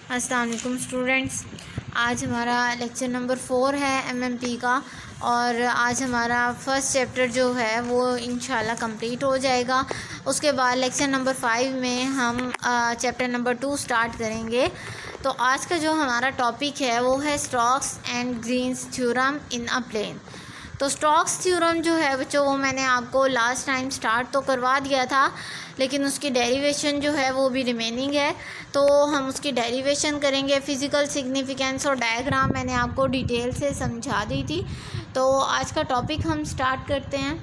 अस्सलाम वालेकुम स्टूडेंट्स। आज हमारा लेक्चर नंबर 4 है एमएमपी का और आज हमारा फर्स्ट चैप्टर जो है वो इंशाल्लाह कंप्लीट हो जाएगा। उसके बाद लेक्चर नंबर 5 में हम चैप्टर नंबर 2 स्टार्ट करेंगे। तो आज का जो हमारा टॉपिक है वो है Stokes and Green's theorem in a plane. तो स्टोक्स थ्योरम जो है बच्चों वो मैंने आपको लास्ट टाइम स्टार्ट तो करवा दिया था, लेकिन उसकी डेरिवेशन जो है वो भी रिमेनिंग है। तो हम उसकी डेरिवेशन करेंगे। फ़िज़िकल सिग्निफिकेंस और डायग्राम मैंने आपको डिटेल से समझा दी थी। तो आज का टॉपिक हम स्टार्ट करते हैं।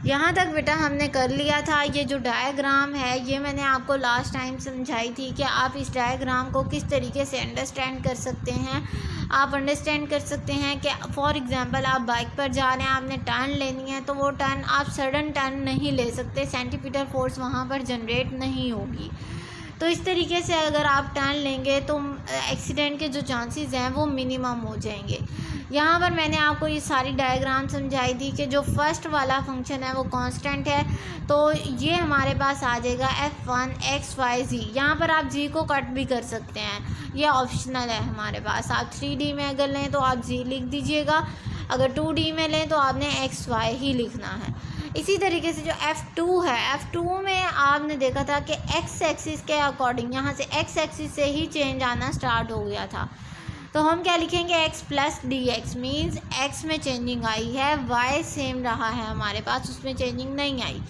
यहाँ तक बेटा हमने कर लिया था। ये जो डायग्राम है ये मैंने आपको लास्ट टाइम समझाई थी कि आप इस डायग्राम को किस तरीके से अंडरस्टैंड कर सकते हैं। आप अंडरस्टैंड कर सकते हैं कि फॉर एग्ज़ाम्पल आप बाइक पर जा रहे हैं, आपने टर्न लेनी है, तो वो टर्न आप सडन टर्न नहीं ले सकते, सेंटीमीटर फोर्स वहाँ पर जनरेट नहीं होगी। तो इस तरीके से अगर आप टर्न लेंगे तो एक्सीडेंट के जो चांसेस हैं वो मिनिमम हो जाएंगे। यहाँ पर मैंने आपको ये सारी डायग्राम समझाई थी कि जो फर्स्ट वाला फंक्शन है वो कांस्टेंट है, तो ये हमारे पास आ जाएगा f1 x y z। यहाँ पर आप g को कट भी कर सकते हैं, ये ऑप्शनल है हमारे पास। आप 3D में अगर लें तो आप g लिख दीजिएगा, अगर 2D में लें तो आपने x y ही लिखना है। इसी तरीके से जो f2 है, f2 में आपने देखा था कि x एक्सिस के अकॉर्डिंग यहाँ से x एक्सिस से ही चेंज आना स्टार्ट हो गया था। तो हम क्या लिखेंगे, x plus D x means x में चेंजिंग आई है, y सेम रहा है हमारे पास, उसमें चेंजिंग नहीं आई।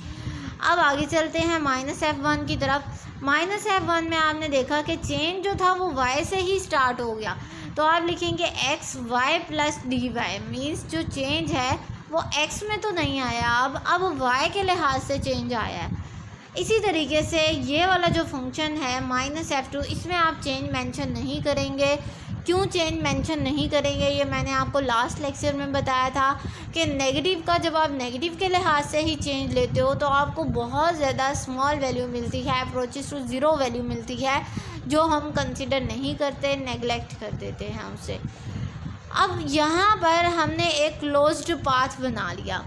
अब आगे चलते हैं -f1 की तरफ। -f1 में आपने देखा कि चेंज जो था वो y से ही स्टार्ट हो गया, तो आप लिखेंगे x y plus D Y means जो चेंज है वो x में तो नहीं आया, अब y के लिहाज से चेंज आया है। इसी तरीके से ये वाला जो फंक्शन है -f2, इसमें आप चेंज मेंशन नहीं करेंगे। क्यों चेंज मेंशन नहीं करेंगे ये मैंने आपको लास्ट लेक्चर में बताया था कि नेगेटिव का जब आप नेगेटिव के लिहाज से ही चेंज लेते हो तो आपको बहुत ज़्यादा स्मॉल वैल्यू मिलती है, अप्रोचेस टू ज़ीरो वैल्यू मिलती है, जो हम कंसिडर नहीं करते, नेगलेक्ट कर देते हैं उसे। अब यहाँ पर हमने एक क्लोज्ड पाथ बना लिया।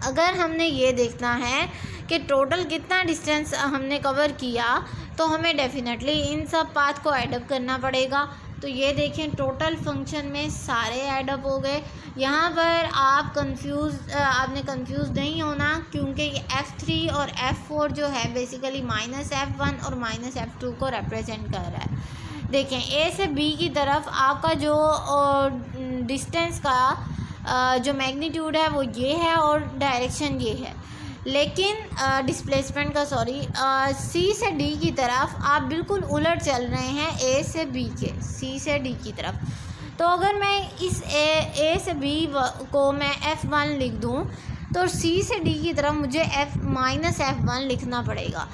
अगर हमने ये देखना है कि टोटल कितना डिस्टेंस हमने कवर किया तो हमें डेफिनेटली इन सब पाथ को ऐडअप करना पड़ेगा। तो ये देखें टोटल फंक्शन में सारे ऐडअप हो गए। यहाँ पर आपने कंफ्यूज नहीं होना, क्योंकि ये f3 और f4 जो है बेसिकली -f1 और -f2 को रिप्रेजेंट कर रहा है। देखें a से b की तरफ आपका जो डिस्टेंस का जो मैग्नीट्यूड है वो ये है और डायरेक्शन ये है, लेकिन डिस्प्लेसमेंट का सी से डी की तरफ आप बिल्कुल उलट चल रहे हैं ए से बी के, सी से डी की तरफ। तो अगर मैं इस ए से बी को मैं f1 लिख दूं तो सी से डी की तरफ मुझे -f1 लिखना पड़ेगा।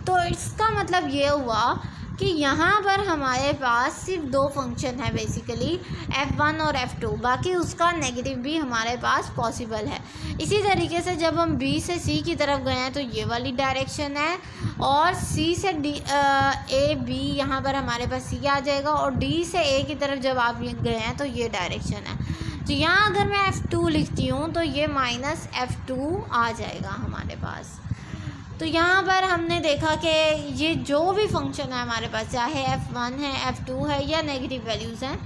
तो इसका मतलब ये हुआ कि यहाँ पर हमारे पास सिर्फ दो फंक्शन है बेसिकली, f1 और f2, बाकी उसका नेगेटिव भी हमारे पास पॉसिबल है। इसी तरीके से जब हम b से c की तरफ गए हैं तो ये वाली डायरेक्शन है, और c से d a b यहाँ पर हमारे पास c आ जाएगा, और d से a की तरफ जब आप गए हैं तो ये डायरेक्शन है। तो यहाँ अगर मैं f2 लिखती हूँ तो ये -f2 आ जाएगा हमारे पास। तो यहाँ पर हमने देखा कि ये जो भी फंक्शन है हमारे पास, चाहे f1 है, f2 है या नेगेटिव वैल्यूज़ हैं,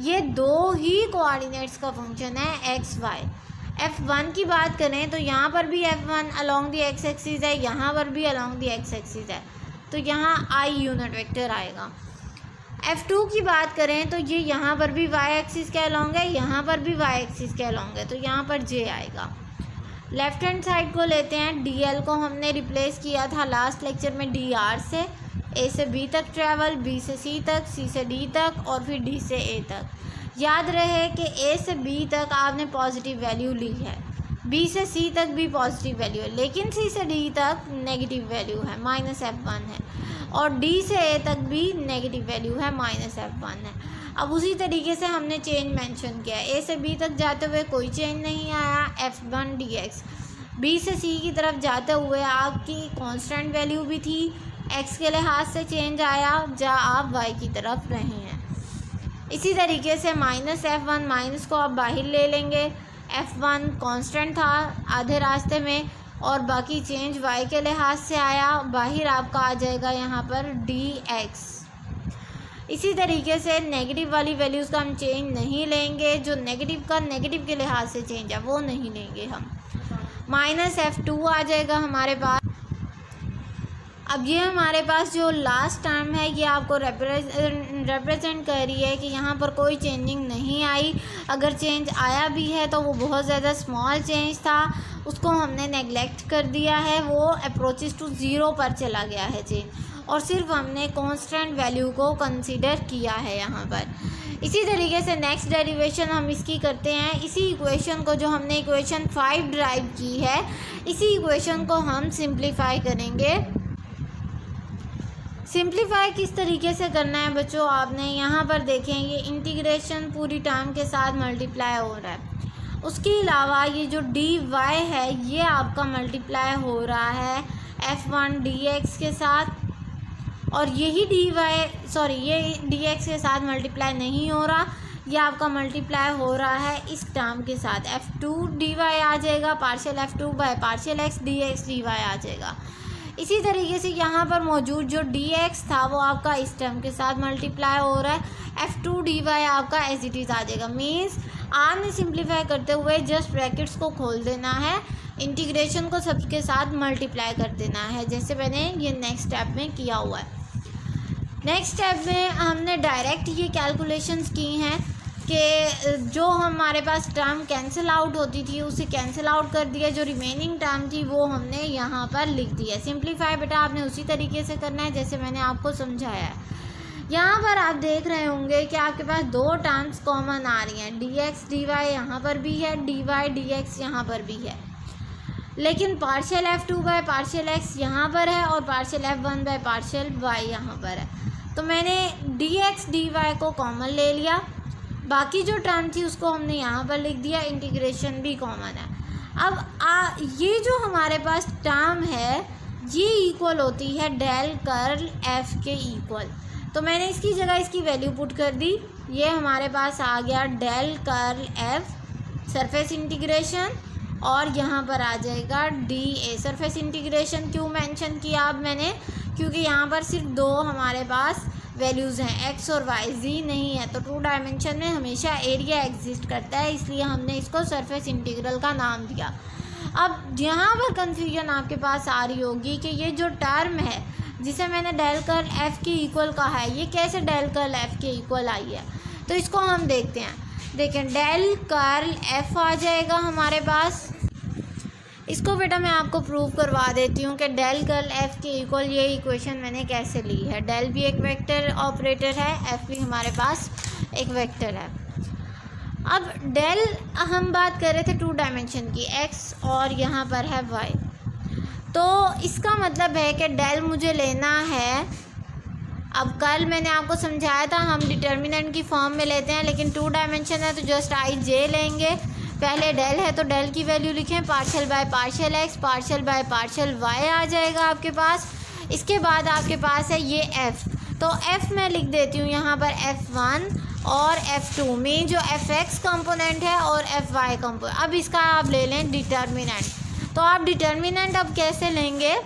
ये दो ही कोऑर्डिनेट्स का फंक्शन है x y। f1 की बात करें तो यहाँ पर भी f1 along the x axis है, यहाँ पर भी अलॉन्ग दी x एक्सिस है, तो यहाँ i यूनिट वेक्टर आएगा। f2 की बात करें तो ये यहाँ पर भी y एक्सिस के अलॉन्ग है, यहाँ पर भी y एक्सिस के अलॉन्ग है, तो यहाँ पर j आएगा। लेफ़्ट हैंड साइड को लेते हैं, dl को हमने रिप्लेस किया था लास्ट लेक्चर में dr से। a से b तक ट्रैवल, b से c तक, c से d तक और फिर d से a तक। याद रहे कि a से b तक आपने पॉजिटिव वैल्यू ली है, b से c तक भी पॉजिटिव वैल्यू है, लेकिन c से d तक नेगेटिव वैल्यू है, -f1 है, और d से a तक भी नेगेटिव वैल्यू है, -f1 है। अब उसी तरीके से हमने चेंज मेंशन किया है, a से b तक जाते हुए कोई चेंज नहीं आया, f1 dx। b से c की तरफ जाते हुए आपकी कांस्टेंट वैल्यू भी थी, x के लिहाज से चेंज आया जहाँ आप y की तरफ रहे हैं। इसी तरीके से -f1 माइनस को आप बाहर ले लेंगे, f1 कांस्टेंट था आधे रास्ते में, और बाकी चेंज y के लिहाज से आया, बाहर आपका आ जाएगा यहाँ पर dx। इसी तरीके से नेगेटिव वाली वैल्यूज़ का हम चेंज नहीं लेंगे, जो नेगेटिव का नेगेटिव के लिहाज से चेंज है वो नहीं लेंगे हम। -f2 आ जाएगा हमारे पास। अब ये हमारे पास जो लास्ट टर्म है ये आपको रिप्रेजेंट कर रही है कि यहाँ पर कोई चेंजिंग नहीं आई। अगर चेंज आया भी है तो वो बहुत ज़्यादा स्मॉल चेंज था, उसको हमने नेगलेक्ट कर दिया है, वो अप्रोचेस टू ज़ीरो पर चला गया है चेंज, और सिर्फ हमने कांस्टेंट वैल्यू को कंसीडर किया है यहाँ पर। इसी तरीके से नेक्स्ट डेरिवेशन हम इसकी करते हैं। इसी इक्वेशन को, जो हमने इक्वेशन 5 ड्राइव की है, इसी इक्वेशन को हम सिंप्लीफाई करेंगे। सिंप्लीफाई किस तरीके से करना है बच्चों, आपने यहाँ पर देखें ये इंटीग्रेशन पूरी टर्म के साथ मल्टीप्लाई हो रहा है। उसके अलावा ये जो dy है ये आपका मल्टीप्लाई हो रहा है f1 dx के साथ, और यही ये dx के साथ मल्टीप्लाई नहीं हो रहा, ये आपका मल्टीप्लाई हो रहा है इस टर्म के साथ। f2 dy आ जाएगा, partial f2 by partial x dx dy आ जाएगा। इसी तरीके से यहाँ पर मौजूद जो dx था वो आपका इस टर्म के साथ मल्टीप्लाई हो रहा है, f2 dy आपका एज इट इज़ आ जाएगा। मीन्स आपने सिंप्लीफाई करते हुए जस्ट ब्रैकेट्स को खोल देना है, इंटीग्रेशन को सबके साथ मल्टीप्लाई कर देना है, जैसे मैंने ये नेक्स्ट स्टेप में किया हुआ है। नेक्स्ट स्टेप में हमने डायरेक्ट ये कैलकुलेशंस की हैं कि जो हमारे पास टर्म कैंसिल आउट होती थी उसे कैंसिल आउट कर दिया, जो रिमेनिंग टर्म थी वो हमने यहाँ पर लिख दिया। सिंप्लीफाई बेटा आपने उसी तरीके से करना है जैसे मैंने आपको समझाया है। यहाँ पर आप देख रहे होंगे कि आपके पास दो टर्म्स कॉमन आ रही हैं, dx dy यहाँ पर भी है, dy dx यहाँ पर भी है, लेकिन partial f2 by partial x यहाँ पर है और partial f1 by partial y यहाँ पर है। तो मैंने dx dy को कॉमन ले लिया, बाकी जो टर्म थी उसको हमने यहाँ पर लिख दिया, इंटीग्रेशन भी कॉमन है। अब ये जो हमारे पास टर्म है ये इक्वल होती है डेल कर्ल f के इक्वल, तो मैंने इसकी जगह इसकी वैल्यू पुट कर दी। ये हमारे पास आ गया del curl f surface integration, और यहाँ पर आ जाएगा dA। सरफेस इंटीग्रेशन क्यों मेंशन किया अब मैंने, क्योंकि यहाँ पर सिर्फ दो हमारे पास वैल्यूज़ हैं x और y, z नहीं है, तो 2 डायमेंशन में हमेशा एरिया एग्जिस्ट करता है, इसलिए हमने इसको सरफेस इंटीग्रल का नाम दिया। अब यहाँ पर कंफ्यूजन आपके पास आ रही होगी कि ये जो टर्म है जिसे मैंने डेल कर्ल f के इक्वल कहा है, ये कैसे डेल कर्ल f के इक्वल आई है, तो इसको हम देखते हैं। देखें डेल कर्ल f आ जाएगा हमारे पास। इसको बेटा मैं आपको प्रूव करवा देती हूँ कि डेल कर्ल f के इक्वल ये इक्वेशन मैंने कैसे ली है। डेल भी एक वेक्टर ऑपरेटर है, f भी हमारे पास एक वेक्टर है। अब डेल हम बात कर रहे थे 2 डायमेंशन की, x और यहाँ पर है y, तो इसका मतलब है कि डेल मुझे लेना है। अब कल मैंने आपको समझाया था हम डिटर्मिनेंट की फॉर्म में लेते हैं, लेकिन 2 डायमेंशन है तो जस्ट ij लेंगे। पहले डेल है तो डेल की वैल्यू लिखें, partial bye partial x, partial bye partial y आ जाएगा आपके पास। इसके बाद आपके पास है ये f, तो f मैं लिख देती हूँ यहाँ पर f1 और f2 में जो fx कंपोनेंट है और fy कंपोनेंट। अब इसका आप ले लें डिटर्मिनेंट, तो आप डिटर्मिनेंट अब कैसे लेंगे,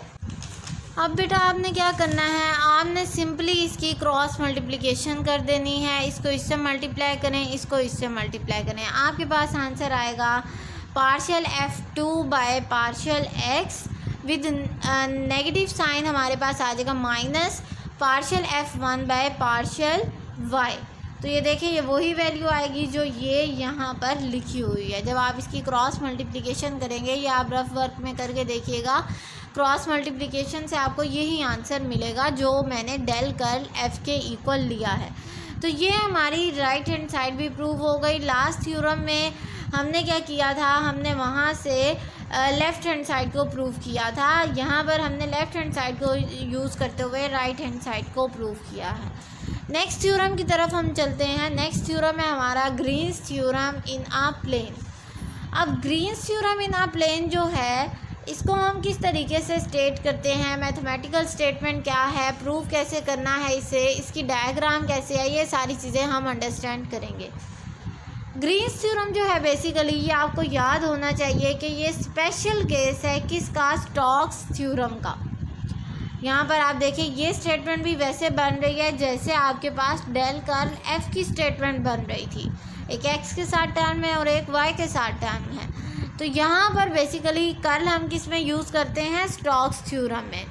अब बेटा आपने क्या करना है, आपने सिंपली इसकी क्रॉस मल्टीप्लिकेशन कर देनी है। इसको इससे मल्टीप्लाई करें, इसको इससे मल्टीप्लाई करें, आपके पास आंसर आएगा partial f2 by partial x with negative sign हमारे पास आ जाएगा minus partial f1 by partial y। तो ये देखिए ये वही वैल्यू आएगी जो ये यहाँ पर लिखी हुई है। जब आप इसकी क्रॉस मल्टीप्लिकेशन करेंगे, ये आप रफ वर्क में करके देखिएगा, क्रॉस मल्टीप्लिकेशन से आपको यही आंसर मिलेगा जो मैंने डेल कर्ल f के इक्वल लिया है। तो ये हमारी राइट हैंड साइड भी प्रूव हो गई। लास्ट थ्योरम में हमने क्या किया था, हमने वहाँ से लेफ़्ट हैंड साइड को प्रूव किया था, यहाँ पर हमने लेफ़्ट हैंड साइड को यूज़ करते हुए राइट हैंड साइड को प्रूव किया है। नेक्स्ट थ्योरम की तरफ हम चलते हैं। नेक्स्ट थ्योरम है हमारा Green's theorem in a plane. अब Green's theorem in a plane जो है, इसको हम किस तरीके से स्टेट करते हैं, मैथमेटिकल स्टेटमेंट क्या है, प्रूफ कैसे करना है इसे, इसकी डायग्राम कैसे है, ये सारी चीज़ें हम अंडरस्टैंड करेंगे। ग्रीन्स थ्योरम जो है बेसिकली ये आपको याद होना चाहिए कि ये स्पेशल केस है किसका, स्टोक्स थ्योरम का। यहाँ पर आप देखिए ये स्टेटमेंट भी वैसे बन रही है जैसे आपके पास डेल कर्ल एफ की स्टेटमेंट बन रही थी, एक एक्स के साथ टर्म है और एक वाई के साथ टर्म है। तो यहाँ पर बेसिकली कर्ल हम किस में यूज़ करते हैं, स्टोक्स थ्योरम में।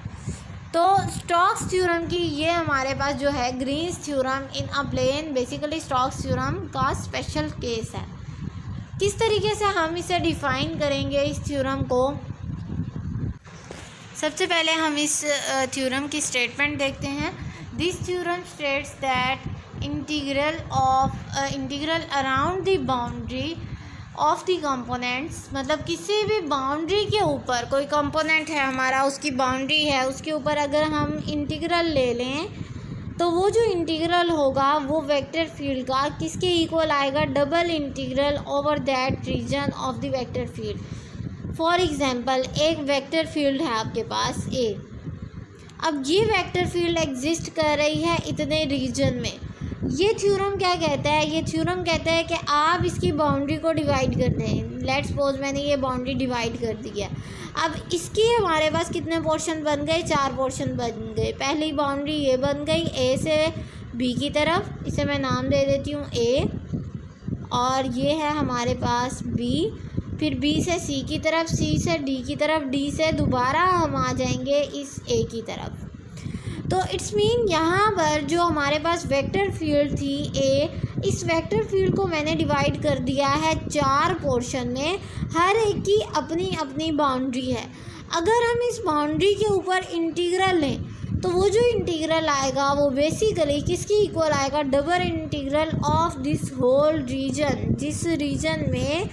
तो स्टोक्स थ्योरम की ये हमारे पास जो है Green's theorem in a plane basically Stokes theorem का स्पेशल केस है। किस तरीके से हम इसे डिफ़ाइन करेंगे इस थ्योरम को, सबसे पहले हम इस थ्योरम की स्टेटमेंट देखते हैं। This theorem states that integral around the boundary of the components, मतलब किसी भी बाउंड्री के ऊपर कोई कंपोनेंट है हमारा, उसकी बाउंड्री है, उसके ऊपर अगर हम इंटीग्रल ले लें तो वो जो इंटीग्रल होगा वो वेक्टर फील्ड का किसके इक्वल आएगा, double integral over that region of the vector field. For example एक वेक्टर फील्ड है आपके पास ए, अब ये वेक्टर फील्ड एग्जिस्ट कर रही है इतने रीजन में। ये थ्योरम क्या कहता है, ये थ्योरम कहता है कि आप इसकी बाउंड्री को डिवाइड कर दें। लेट्स सपोज मैंने ये बाउंड्री डिवाइड कर दी है, अब इसकी हमारे पास कितने पोर्शन बन गए, 4 पोर्शन बन गए। पहली बाउंड्री ये बन गई ए से बी की तरफ, इसे मैं नाम दे देती हूँ ए, और ये है हमारे पास बी, फिर बी से सी की तरफ, सी से डी की तरफ, डी से दोबारा हम आ जाएंगे इस ए की तरफ। तो इट्स मीन यहाँ पर जो हमारे पास वेक्टर फील्ड थी ए, इस वेक्टर फील्ड को मैंने डिवाइड कर दिया है 4 पोर्शन में, हर एक की अपनी अपनी बाउंड्री है। अगर हम इस बाउंड्री के ऊपर इंटीग्रल लें तो वो जो इंटीग्रल आएगा वो बेसिकली किसकी इक्वल आएगा, double integral of this whole region, जिस रीजन में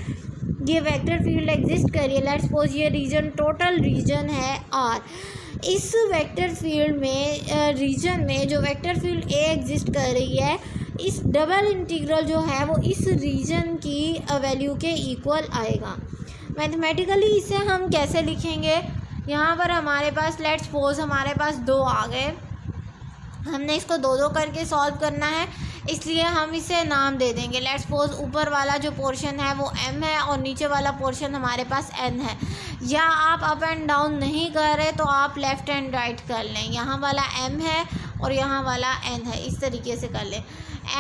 ये वेक्टर फील्ड एग्जिस्ट कर रही है। लेट्स सपोज ये रीजन टोटल रीजन है आर, इस वेक्टर फील्ड में रीजन में जो वेक्टर फील्ड ए एग्जिस्ट कर रही है, इस डबल इंटीग्रल जो है वो इस रीजन की वैल्यू के इक्वल आएगा। मैथमेटिकली इसे हम कैसे लिखेंगे, यहाँ पर हमारे पास लेट्स सपोज हमारे पास 2 आ गए, हमने इसको 2-2 करके सॉल्व करना है, इसलिए हम इसे नाम दे देंगे। लेट्स सपोज ऊपर वाला जो पोर्शन है वो m है और नीचे वाला पोर्शन हमारे पास n है। या आप अप एंड डाउन नहीं कर रहे तो आप लेफ़्ट एंड राइट कर लें, यहाँ वाला m है और यहाँ वाला n है, इस तरीके से कर लें।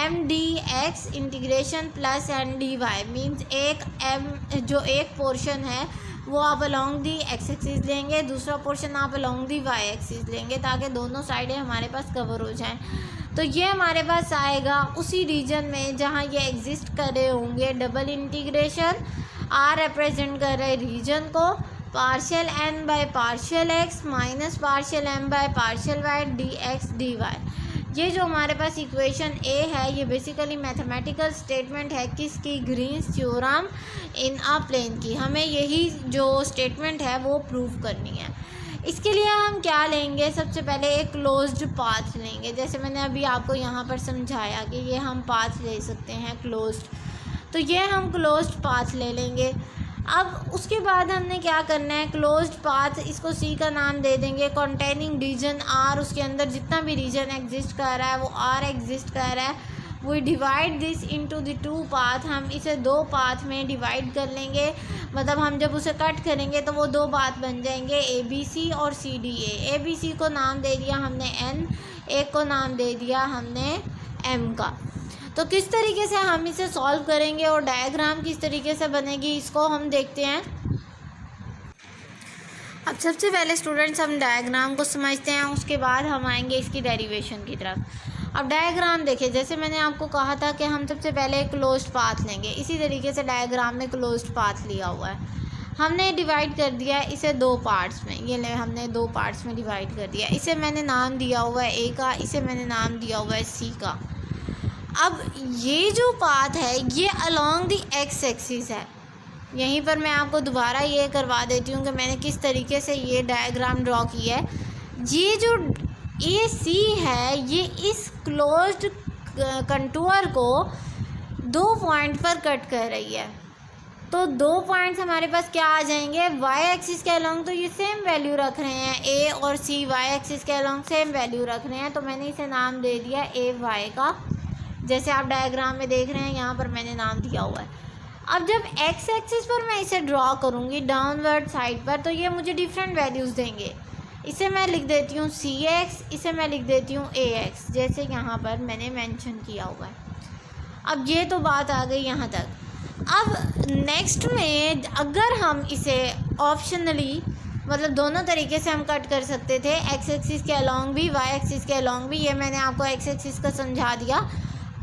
m dx integration plus n dy means एक m जो एक पोर्शन है वो आप अलोंग दी एक्स एक्सिस लेंगे, दूसरा पोर्शन आप अलोंग दी वाई एक्सिस लेंगे, ताकि दोनों साइडें हमारे पास कवर हो जाएं। तो ये हमारे पास आएगा उसी रीजन में जहाँ ये एग्जिस्ट कर रहे होंगे। डबल इंटीग्रेशन आर रिप्रेजेंट कर रहे रीजन को, partial N by partial X minus partial M by partial Y D X D Y. ये जो हमारे पास इक्वेशन ए है ये बेसिकली मैथमेटिकल स्टेटमेंट है किसकी, Green's theorem in a plane की। हमें यही जो स्टेटमेंट है वो प्रूव करनी है। इसके लिए हम क्या लेंगे, सबसे पहले एक क्लोज्ड पाथ लेंगे, जैसे मैंने अभी आपको यहाँ पर समझाया कि ये हम पाथ ले सकते हैं क्लोज्ड, तो ये हम क्लोज्ड पाथ ले लेंगे। अब उसके बाद हमने क्या करना है, क्लोज्ड पाथ इसको सी का नाम दे देंगे, कंटेनिंग रीजन आर, उसके अंदर जितना भी रीजन एग्जिस्ट कर रहा है वो आर एग्जिस्ट कर रहा है। We divide this into the 2 path, हम इसे 2 पाथ में डिवाइड कर लेंगे, मतलब हम जब उसे कट करेंगे तो वो 2 पाथ बन जाएंगे ए बी सी और सी D A. A B C को नाम दे दिया हमने एन, एक को नाम दे दिया हमने एम का। तो किस तरीके से हम इसे सॉल्व करेंगे और डायग्राम किस तरीके से बनेगी इसको हम देखते हैं। अब सबसे पहले स्टूडेंट्स हम डायग्राम को समझते हैं, उसके बाद हम आएंगे इसकी डेरिवेशन की तरफ। अब डायग्राम देखिए, जैसे मैंने आपको कहा था कि हम सबसे पहले एक क्लोज्ड पाथ लेंगे, इसी तरीके से डायग्राम में क्लोज्ड पाथ लिया हुआ है। हमने डिवाइड कर दिया है इसे 2 पार्ट्स में, ये ले हमने 2 पार्ट्स में डिवाइड कर दिया। इसे मैंने नाम दिया हुआ है ए का, इसे मैंने नाम दिया हुआ है सी का। अब ये जो पाथ है ये अलोंग दी एक्स एक्सिस है। यहीं पर मैं आपको दोबारा ये करवा देती हूँ कि मैंने किस तरीके से ये डायग्राम ड्रॉ किया है। ये जो ए सी है ये इस क्लोज्ड कंटूर को 2 पॉइंट पर कट कर रही है, तो 2 पॉइंट्स हमारे पास क्या आ जाएंगे, वाई एक्सिस के अलोंग, तो ये सेम वैल्यू रख रहे हैं, ए और सी वाई एक्सिस के अलोंग सेम वैल्यू रख रहे हैं, तो मैंने इसे नाम दे दिया ए वाई का जैसे आप डायग्राम में देख रहे हैं, यहाँ पर मैंने नाम दिया हुआ है। अब जब एक्स एक्सिस पर मैं इसे ड्रॉ करूँगी डाउनवर्ड साइड पर, तो ये मुझे डिफरेंट वैल्यूज़ देंगे। इसे मैं लिख देती हूँ सी एक्स, इसे मैं लिख देती हूँ ए एक्स, जैसे यहाँ पर मैंने मेंशन किया हुआ है। अब ये तो बात आ गई यहाँ तक। अब नेक्स्ट में अगर हम इसे ऑप्शनली, मतलब दोनों तरीके से हम कट कर सकते थे, एक्स एक्सिस के अलॉन्ग भी, वाई एक्सिस के अलॉन्ग भी। ये मैंने आपको एक्स एक्सिस का समझा दिया।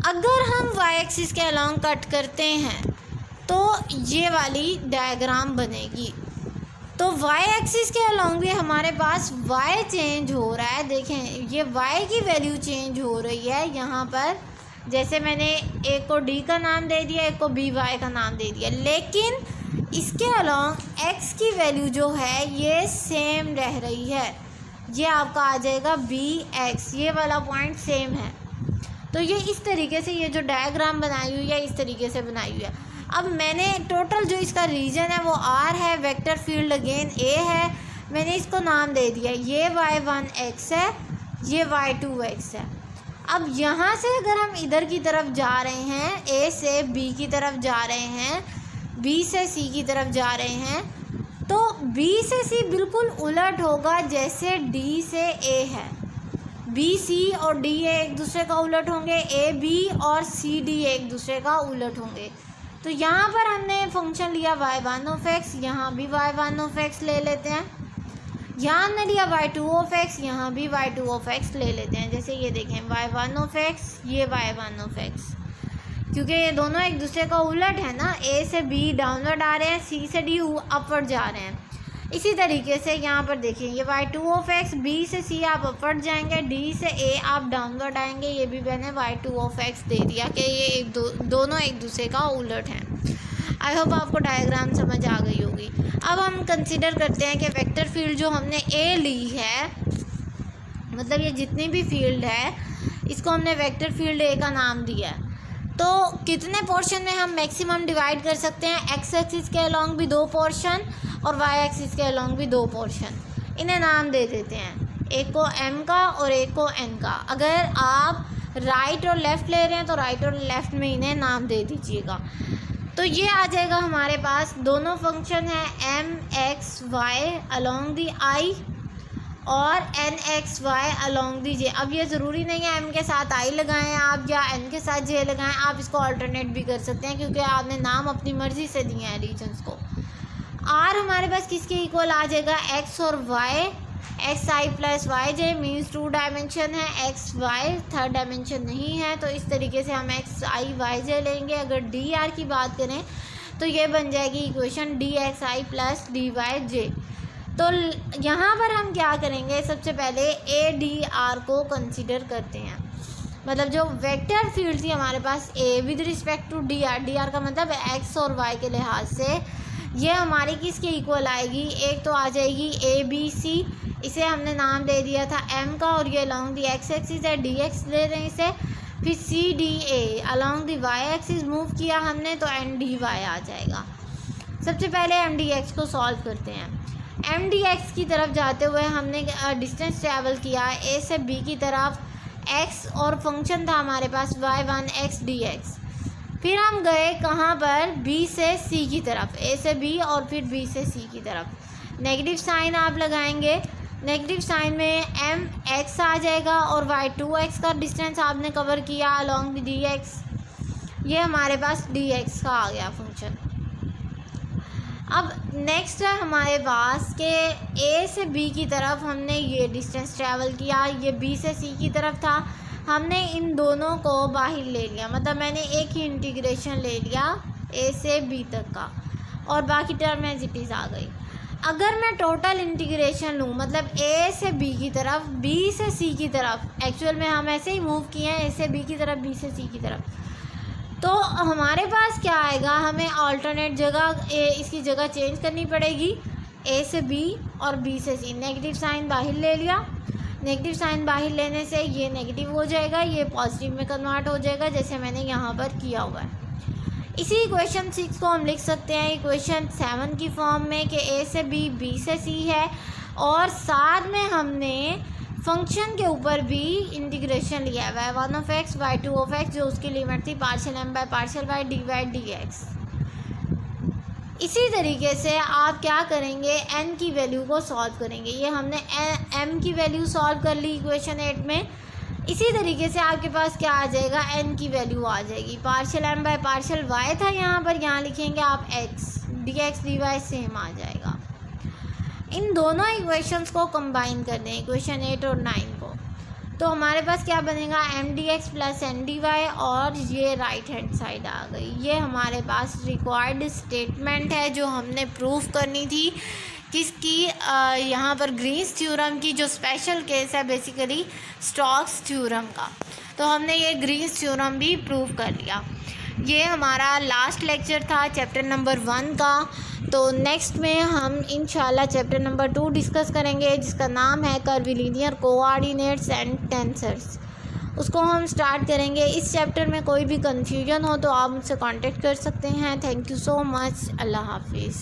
अगर हम वाई एक्सिस के अलॉन्ग कट करते हैं तो ये वाली डायग्राम बनेगी। तो वाई एक्सिस के अलॉन्ग भी हमारे पास वाई चेंज हो रहा है। देखें, ये वाई की वैल्यू चेंज हो रही है यहाँ पर। जैसे मैंने एक को डी का नाम दे दिया, एक को बी वाई का नाम दे दिया, लेकिन इसके अलॉन्ग एक्स की वैल्यू जो है ये सेम रह रही है। ये आपका आ जाएगा बी एक्स, ये वाला पॉइंट सेम है। तो ये इस तरीके से, ये जो डायग्राम बनाई हुई है इस तरीके से बनाई हुई है। अब मैंने टोटल जो इसका रीजन है वो आर है, वेक्टर फील्ड अगेन ए है। मैंने इसको नाम दे दिया, ये y1 x है, ये y2 x है। अब यहाँ से अगर हम इधर की तरफ जा रहे हैं, ए से बी की तरफ जा रहे हैं, बी से सी की तरफ जा रहे हैं, तो बी से सी बिल्कुल उलट होगा जैसे डी से ए है। बी सी और डी ए एक दूसरे का उलट होंगे, ए बी और सी डी एक दूसरे का उलट होंगे। तो यहाँ पर हमने फंक्शन लिया y1 ऑफ x, यहाँ भी y1 ऑफ x ले लेते हैं। यहाँ हमने लिया y2 ऑफ x, यहाँ भी y2 ऑफ x ले लेते हैं। जैसे ये देखें, y1 ऑफ x, ये y1 ऑफ x, क्योंकि ये दोनों एक दूसरे का उलट है ना। a से b डाउनवर्ड आ रहे हैं, c से d अपवर्ड जा रहे हैं। इसी तरीके से यहाँ पर देखिए, ये y2 ऑफ x, b से c आप अपवर्ड जाएंगे, d से a आप डाउनवर्ड आएंगे। ये भी मैंने y2 ऑफ x दे दिया कि ये दोनों एक दूसरे का उलट हैं। आई होप आपको डायग्राम समझ आ गई होगी। अब हम कंसिडर करते हैं कि वेक्टर फील्ड जो हमने a ली है, मतलब ये जितनी भी फील्ड है इसको हमने वेक्टर फील्ड a का नाम दिया है। तो कितने पोर्शन में हम मैक्सिमम डिवाइड कर सकते हैं? एक्स एक्सिस के अलॉन्ग भी 2 पोर्शन और वाई एक्सिस के अलॉन्ग भी 2 पोर्शन। इन्हें नाम दे देते हैं, एक को m का और एक को n का। अगर आप राइट और लेफ़्ट ले रहे हैं तो राइट और लेफ़्ट में इन्हें नाम दे दीजिएगा। तो ये आ जाएगा हमारे पास, दोनों फंक्शन है m x y along the i और n x y along the j। अब ये ज़रूरी नहीं है m के साथ i लगाएं आप या n के साथ j लगाएं, आप इसको अल्टरनेट भी कर सकते हैं क्योंकि आपने नाम अपनी मर्ज़ी से दिए हैं रीजन्स को। r हमारे पास किसके इक्वल आ जाएगा? x और y, x I plus Y J means 2 dimension है, एक्स वाई 3rd डायमेंशन नहीं है। तो इस तरीके से हम एक्स आई वाई जे लेंगे। अगर डी आर की बात करें तो ये बन जाएगी equation D X I plus D Y J. तो यहाँ पर हम क्या करेंगे, सबसे पहले ए डी आर को कंसिडर करते हैं। मतलब जो वेक्टर फील्ड थी हमारे पास A with respect to D R का मतलब एक्स और वाई के लिहाज से ये हमारी किसके इक्वल आएगी? एक तो आ जाएगी ए बी सी, इसे हमने नाम दे दिया था m का, और ये अलॉन्ग दी एक्स एक्सिस है, डी एक्स ले रहे हैं इसे। फिर C D A along the Y axis move किया हमने तो एन डी वाई आ जाएगा। सबसे पहले एम डी एक्स को सॉल्व करते हैं। एम डी एक्स की तरफ जाते हुए हमने डिस्टेंस ट्रैवल किया ए से बी की तरफ, x और फंक्शन था हमारे पास y1 x dx। फिर हम गए कहाँ पर? b से c की तरफ, a से b और फिर b से c की तरफ। नेगेटिव साइन आप लगाएंगे, नेगेटिव साइन में m x आ जाएगा और y2 x का डिस्टेंस आपने कवर किया अलॉन्ग द dx। ये हमारे पास dx का आ गया फंक्शन। अब नेक्स्ट है हमारे पास के a से b की तरफ हमने ये डिस्टेंस ट्रैवल किया, ये b से c की तरफ था। हमने इन दोनों को बाहर ले लिया, मतलब मैंने एक ही इंटीग्रेशन ले लिया a से b तक का और बाकी टर्म एज इट इज़ आ गई। अगर मैं टोटल इंटीग्रेशन लूँ, मतलब a से b की तरफ, b से c की तरफ, एक्चुअल में हम ऐसे ही मूव किए हैं a से b की तरफ, b से c की तरफ, तो हमारे पास क्या आएगा? हमें अल्टरनेट जगह इसकी जगह चेंज करनी पड़ेगी, a से b और b से c। नेगेटिव साइन बाहर ले लिया, नेगेटिव साइन बाहर लेने से ये नेगेटिव हो जाएगा, ये पॉजिटिव में कन्वर्ट हो जाएगा जैसे मैंने यहाँ पर किया हुआ है। इसी इक्वेशन 6 को हम लिख सकते हैं इक्वेशन 7 की फॉर्म में कि a से b, b से c है और साथ में हमने फंक्शन के ऊपर भी इंटीग्रेशन लिया हुआ है 1/x बाई 2/x जो उसकी लिमिट थी partial m by partial y dy dx। इसी तरीके से आप क्या करेंगे, n की वैल्यू को सॉल्व करेंगे। ये हमने m की वैल्यू सॉल्व कर ली इक्वेशन 8 में। इसी तरीके से आपके पास क्या आ जाएगा, n की वैल्यू आ जाएगी। Partial m by partial y था यहाँ पर, यहाँ लिखेंगे आप x, dx dy सेम आ जाएगा। इन दोनों इक्वेशंस को कंबाइन कर दें, इक्वेशन 8 और 9 को, तो हमारे पास क्या बनेगा, m dx plus n dy, और ये राइट हैंड साइड आ गई। ये हमारे पास रिक्वायर्ड स्टेटमेंट है जो हमने प्रूफ करनी थी किसकी, यहाँ पर ग्रीन्स थ्योरम की, जो स्पेशल केस है बेसिकली स्टोक्स थ्योरम का। तो हमने ये ग्रीन्स थ्योरम भी प्रूव कर लिया। ये हमारा लास्ट लेक्चर था चैप्टर नंबर 1 का। तो नेक्स्ट में हम इंशाल्लाह चैप्टर नंबर 2 डिस्कस करेंगे जिसका नाम है कर्विलिनियर कोऑर्डिनेट्स एंड टेंसर्स। उसको हम स्टार्ट करेंगे। इस चैप्टर में कोई भी कन्फ्यूजन हो तो आप मुझसे कांटेक्ट कर सकते हैं। Thank you so much. अल्लाह हाफिज़।